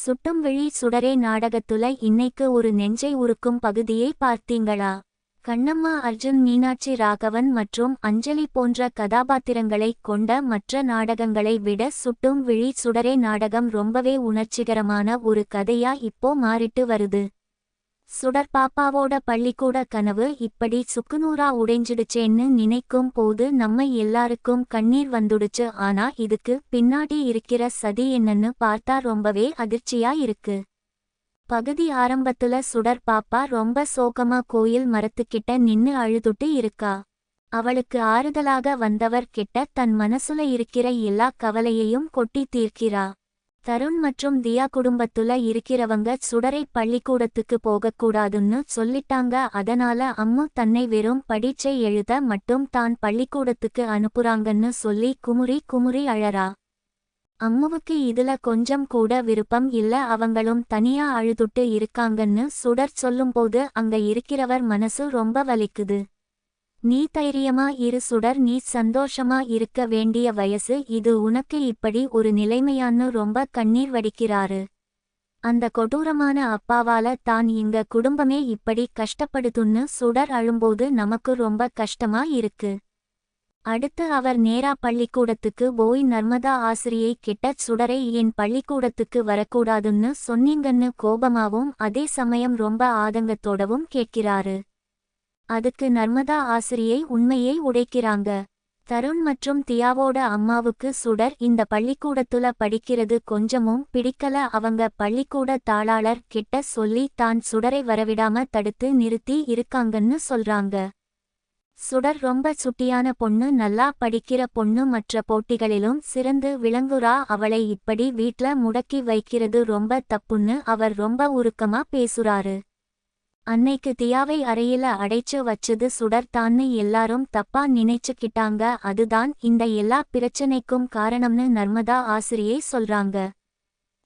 சுட்டும் விழி சுடரே நாடகத்துல இன்னைக்கு ஒரு நெஞ்சை உருக்கும் பகுதியை பார்த்தீங்களா? கண்ணம்மா அர்ஜுன், மீனாட்சி ராகவன் மற்றும் அஞ்சலி போன்ற கதாபாத்திரங்களைக் கொண்ட மற்ற நாடகங்களை விட சுட்டும் விழி சுடரே நாடகம் ரொம்பவே உணர்ச்சிகரமான ஒரு கதையா இப்போ மாறிட்டு வருது. சுடர் பாப்பாவோட பள்ளிக்கூட கனவு இப்படி சுக்குநூறா உடைஞ்சிடுச்சேன்னு நினைக்கும் போது நம்ம எல்லாருக்கும் கண்ணீர் வந்துடுச்சு. ஆனா இதுக்கு பின்னாடி இருக்கிற சதி என்னன்னு பார்த்தா ரொம்பவே அதிர்ச்சியா இருக்கு. பகுதி ஆரம்பத்துல சுடர் பாப்பா ரொம்ப சோகமா கோயில் மரத்துக்கிட்ட நின்னு அழுதுட்டு இருக்கா. அவளுக்கு ஆறுதலாக வந்தவர் கிட்ட தன் மனசுல இருக்கிற எல்லா கவலையையும் கொட்டி தீர்க்கிறா. தருண் மற்றும் தியா குடும்பத்துல இருக்கிறவங்க சுடரை பள்ளிக்கூடத்துக்கு போகக்கூடாதுன்னு சொல்லிட்டாங்க. அதனால அம்மு தன்னை வெறும் பரீட்சை எழுத மட்டும் தான் பள்ளிக்கூடத்துக்கு அனுப்புறாங்கன்னு சொல்லி குமுறி குமுறி அழறா. அம்முவுக்கு இதுல கொஞ்சம் கூட விருப்பம் இல்ல. அவங்களும் தனியா அழுதுட்டு இருக்காங்கன்னு சுடர் சொல்லும்போது அங்க இருக்கிறவர் மனசு ரொம்ப வலிக்குது. நீ தைரியமா இரு சுடர், நீ சந்தோஷமா இருக்க வேண்டிய வயசு இது, உனக்கு இப்படி ஒரு நிலைமையான்னு ரொம்ப கண்ணீர் வடிக்கிறாரு. அந்த கொடூரமான அப்பாவால தான் இங்க குடும்பமே இப்படி கஷ்டப்படுதுன்னு சுடர் அழும்போது நமக்கு ரொம்ப கஷ்டமா இருக்கு. அடுத்து அவர் நேரா பள்ளிக்கூடத்துக்கு போய் நர்மதா ஆசிரியை கிட்ட சுடரை ஏன் பள்ளிக்கூடத்துக்கு வரக்கூடாதுன்னு சொன்னீங்கன்னு கோபமாவும் அதே சமயம் ரொம்ப ஆதங்கத்தோடவும் கேட்கிறாரு. அதுக்கு நர்மதா ஆசிரியை உண்மையை உடைக்கிறாங்க. தருண் மற்றும் தியாவோட அம்மாவுக்கு சுடர் இந்த பள்ளிக்கூடத்துல படிக்கிறது கொஞ்சமும் பிடிக்கல. அவங்க பள்ளிக்கூட தாளாளர் கிட்ட சொல்லி தான் சுடரை வரவிடாம தடுத்து நிறுத்தி இருக்காங்கன்னு சொல்றாங்க. சுடர் ரொம்ப சுட்டியான பொண்ணு, நல்லா படிக்கிற பொண்ணு, மற்ற போட்டிகளிலும் சிறந்து விளங்குறா. அவளை இப்படி வீட்ல முடக்கி வைக்கிறது ரொம்ப தப்புன்னு அவர் ரொம்ப உருக்கமா பேசுறாரு. அன்னைக்கு தியாவை அறையில அடைச்சு வச்சது சுடர் தான்னு எல்லாரும் தப்பா நினைச்சுக்கிட்டாங்க. அதுதான் இந்த எல்லா பிரச்சனைக்கும் காரணம்னு நர்மதா ஆசிரியை சொல்றாங்க.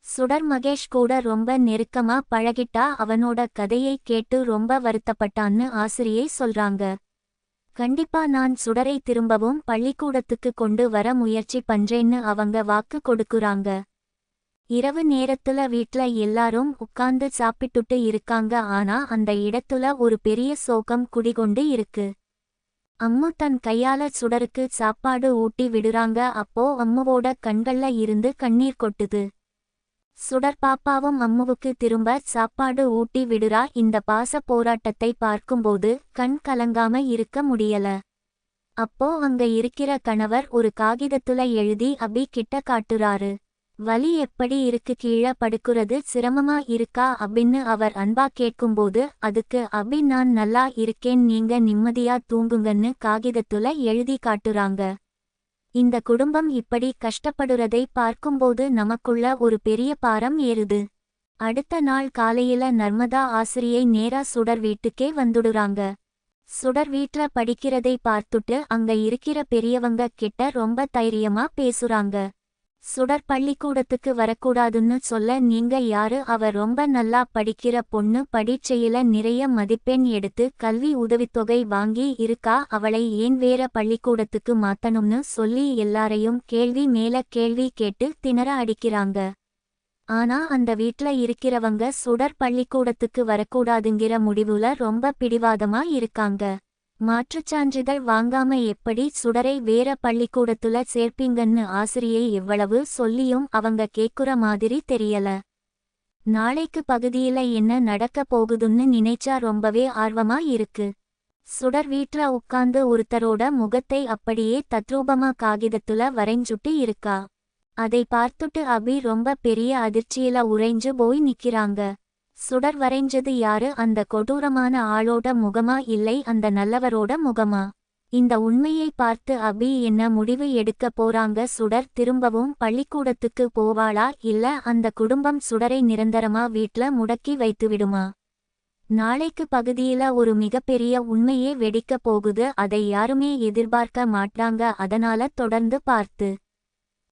சுடர் மகேஷ் கூட ரொம்ப நெருக்கமா பழகிட்டா. அவனோட கதையை கேட்டு ரொம்ப வருத்தப்பட்டான்னு ஆசிரியை சொல்றாங்க. கண்டிப்பா நான் சுடரை திரும்பவும் பள்ளிக்கூடத்துக்கு கொண்டு வர முயற்சி பண்றேன்னு அவங்க வாக்கு கொடுக்குறாங்க. இரவு நேரத்துல வீட்ல எல்லாரும் உட்கார்ந்து சாப்பிட்டுட்டு இருக்காங்க. ஆனா அந்த இடத்துல ஒரு பெரிய சோகம் குடிகொண்டு இருக்கு. அம்மு தன் கையால சுடருக்கு சாப்பாடு ஊட்டி விடுறாங்க. அப்போ அம்முவோட கண்கள்ல இருந்து கண்ணீர் கொட்டுது. சுடர் பாப்பாவும் அம்முவுக்கு திரும்ப சாப்பாடு ஊட்டி விடுறா. இந்த பாச போராட்டத்தை பார்க்கும்போது கண் கலங்காம இருக்க முடியல. அப்போ அங்க இருக்கிற கணவர் ஒரு காகிதத்துல எழுதி அபி கிட்ட காட்டுறாரு. வலி எப்படி இருக்கு, கீழே படுக்குறது சிரமமா இருக்கா அப்படின்னு அவர் அன்பா கேட்கும்போது அதுக்கு அபி நான் நல்லா இருக்கேன், நீங்க நிம்மதியா தூங்குங்கன்னு காகிதத்துல எழுதி காட்டுறாங்க. இந்த குடும்பம் இப்படி கஷ்டப்படுறதை பார்க்கும்போது நமக்குள்ள ஒரு பெரிய பாரம் ஏறுது. அடுத்த நாள் காலையில நர்மதா ஆசிரியை நேரா சுடர் வீட்டுக்கே வந்துடுறாங்க. சுடர் வீட்ல படிக்கிறதை பார்த்துட்டு அங்க இருக்கிற பெரியவங்க கிட்ட ரொம்ப தைரியமா பேசுறாங்க. சுடர் பள்ளிக்கூடத்துக்கு வரக்கூடாதுன்னு சொல்ல நீங்க யாரு? அவ ரொம்ப நல்லா படிக்கிற பொண்ணு, பரீட்சையில நிறைய மதிப்பெண் எடுத்து கல்வி உதவித்தொகை வாங்கி இருக்கா. அவளை ஏன் வேற பள்ளிக்கூடத்துக்கு மாத்தணும்னு சொல்லி எல்லாரையும் கேள்வி மேல கேள்வி கேட்டு திணற அடிக்கிறாங்க. ஆனா அந்த வீட்ல இருக்கிறவங்க சுடர் பள்ளிக்கூடத்துக்கு வரக்கூடாதுங்கிற முடிவுல ரொம்ப பிடிவாதமா இருக்காங்க. மாற்றுச்சான்றிதழ் வாங்காம எப்படி சுடரை வேற பள்ளிக்கூடத்துல சேர்ப்பீங்கன்னு ஆசிரியை எவ்வளவு சொல்லியும் அவங்க கேக்குற மாதிரி தெரியல. நாளைக்கு பகுதியில என்ன நடக்க போகுதுன்னு நினைச்சா ரொம்பவே ஆர்வமா இருக்கு. சுடர் வீட்ல உட்கார்ந்து ஒருத்தரோட முகத்தை அப்படியே தத்ரூபமா காகிதத்துல வரைஞ்சுட்டு இருக்கா. அதை பார்த்துட்டு அபி ரொம்ப பெரிய அதிர்ச்சியில உறைஞ்சு போய் நிக்கிறாங்க. சுடர் வரைஞ்சது யாரு? அந்த கொடூரமான ஆளோட முகமா, இல்லை அந்த நல்லவரோட முகமா? இந்த உண்மையை பார்த்து அபி என்ன முடிவு எடுக்க போறாங்க? சுடர் திரும்பவும் பள்ளிக்கூடத்துக்கு போவாளா, இல்ல அந்த குடும்பம் சுடரை நிரந்தரமா வீட்ல முடக்கி வைத்துவிடுமா? நாளைக்கு பகுதியில ஒரு மிகப்பெரிய உண்மையே வெடிக்க போகுது. அதை யாருமே எதிர்பார்க்க மாட்டாங்க. அதனால தொடர்ந்து பார்த்து